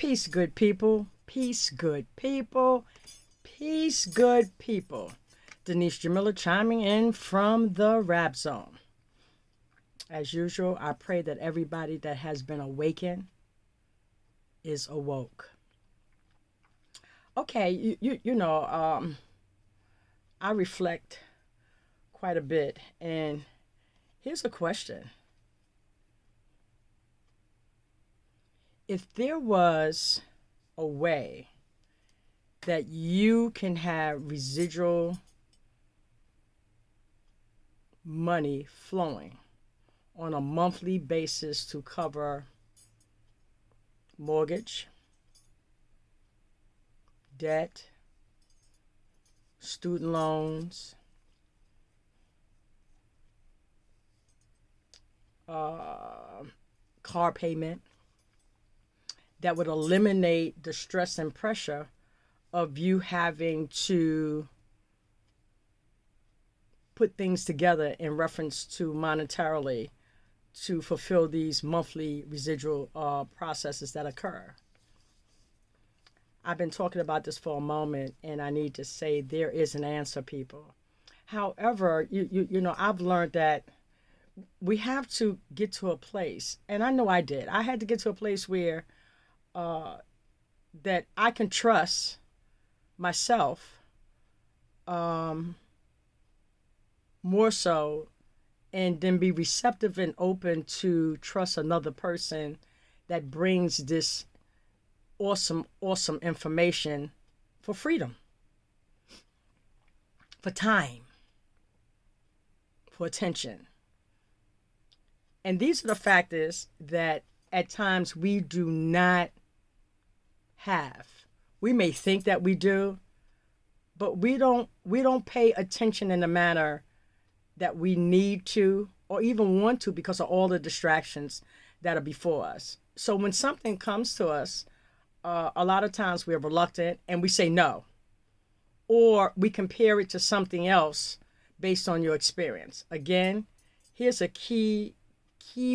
Peace, good people. Peace, good people. Peace, good people. Denise Jamila chiming in from the Rap Zone. As usual, I pray that everybody that has been awakened is awoke. Okay, I reflect quite a bit, and here's a question. If there was a way that you can have residual money flowing on a monthly basis to cover mortgage, debt, student loans, car payment, that would eliminate the stress and pressure of you having to put things together in reference to monetarily to fulfill these monthly residual processes that occur. I've been talking about this for a moment, and I need to say there is an answer, people. However, I've learned that we have to get to a place, and I know I did. I had to get to a place where that I can trust myself more so, and then be receptive and open to trust another person that brings this awesome information for freedom, for time, for attention. And these are the factors that at times we do not have. We may think that we do, but we don't pay attention in the manner that we need to or even want to because of all the distractions that are before us. So when something comes to us, a lot of times we're reluctant and we say no, or we compare it to something else based on your experience. Again, here's a key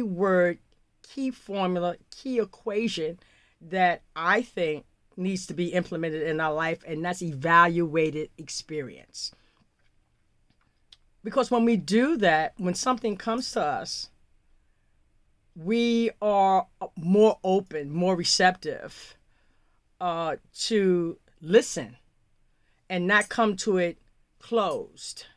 word, key formula, key equation that I think needs to be implemented in our life, and that's evaluated experience. Because when we do that, when something comes to us, we are more open, more receptive to listen and not come to it closed,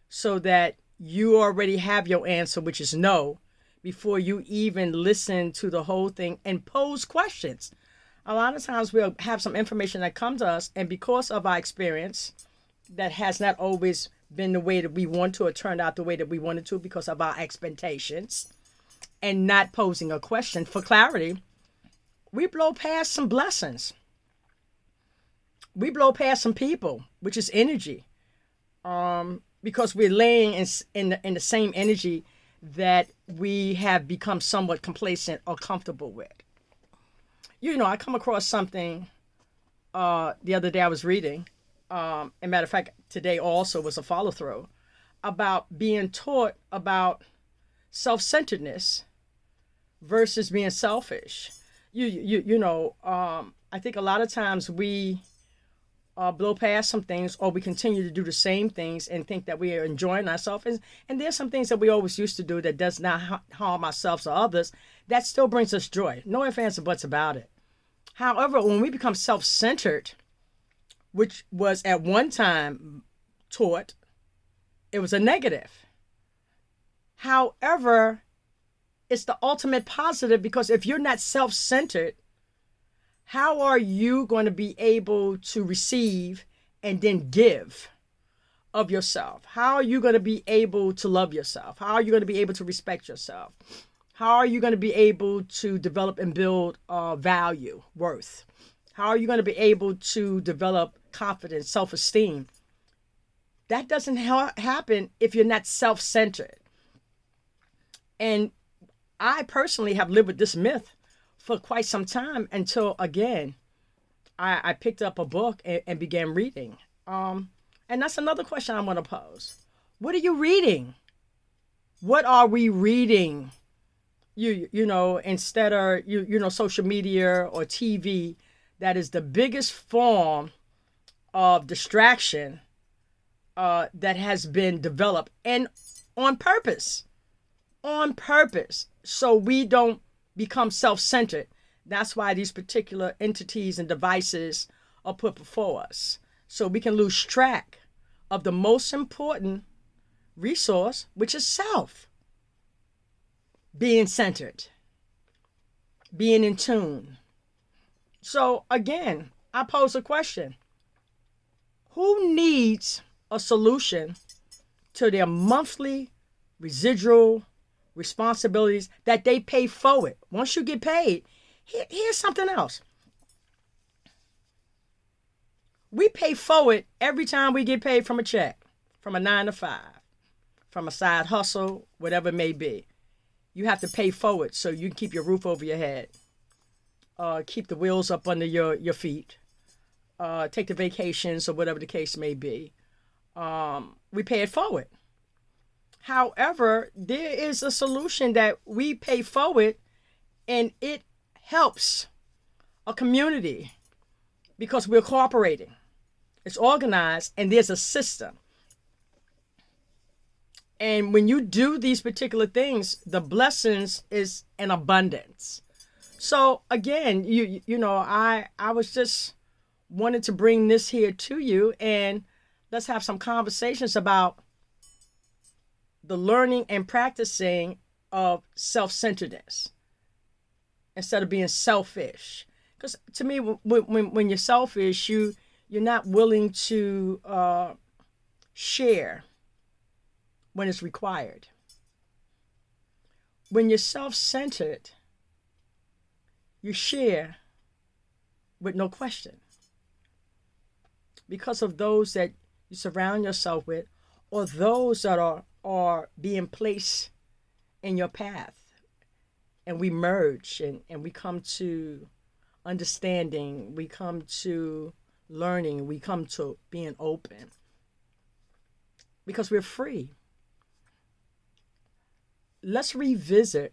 so that you already have your answer, which is no, before you even listen to the whole thing and pose questions. A lot of times we'll have some information that comes to us, and because of our experience that has not always been the way that we want to, or turned out the way that we wanted to because of our expectations, and not posing a question for clarity, we blow past some blessings. We blow past some people, which is energy, because we're laying in the same energy that we have become somewhat complacent or comfortable with. I come across something the other day I was reading. As a matter of fact, today also was a follow through about being taught about self-centeredness versus being selfish. I think a lot of times we blow past some things, or we continue to do the same things and think that we are enjoying ourselves. And there's some things that we always used to do that does not harm ourselves or others, that still brings us joy. No ifs, ands, or buts about it. However, when we become self-centered, which was at one time taught, it was a negative. However, it's the ultimate positive, because if you're not self-centered, how are you going to be able to receive and then give of yourself? How are you going to be able to love yourself? How are you going to be able to respect yourself? How are you going to be able to develop and build value, worth? How are you going to be able to develop confidence, self-esteem? That doesn't happen if you're not self-centered. And I personally have lived with this myth for quite some time, until, again, I picked up a book and began reading. And that's another question I want to pose. What are you reading? What are we reading? instead of social media or TV, that is the biggest form of distraction that has been developed, and on purpose, so we don't become self-centered. That's why these particular entities and devices are put before us, so we can lose track of the most important resource, which is self. Being centered, being in tune. So again, I pose a question. Who needs a solution to their monthly residual responsibilities that they pay forward? Once you get paid, here's something else. We pay forward every time we get paid from a check, from a 9 to 5, from a side hustle, whatever it may be. You have to pay forward so you can keep your roof over your head, keep the wheels up under your feet, take the vacations or whatever the case may be. We pay it forward. However, there is a solution that we pay forward, and it helps a community because we're cooperating. It's organized, and there's a system. And when you do these particular things, the blessings is in abundance. So again, I was just wanted to bring this here to you, and let's have some conversations about the learning and practicing of self-centeredness instead of being selfish. Because to me, when you're selfish, you're not willing to share when it's required. When you're self-centered, you share with no question because of those that you surround yourself with, or those that are being placed in your path. And we merge, and we come to understanding, we come to learning, we come to being open because we're free. Let's revisit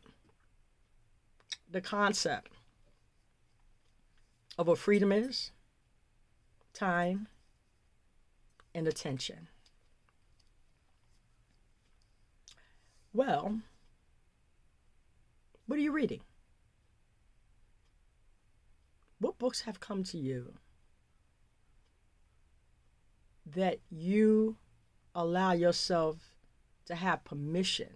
the concept of what freedom is, time, and attention. Well, what are you reading? What books have come to you that you allow yourself to have permission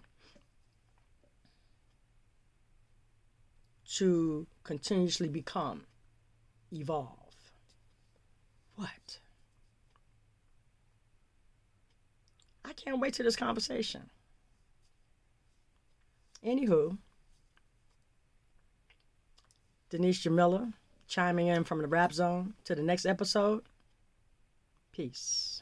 to continuously become, evolve? What? I can't wait to this conversation. Anywho, Denise Jamila chiming in from the Rap Zone. To the next episode. Peace.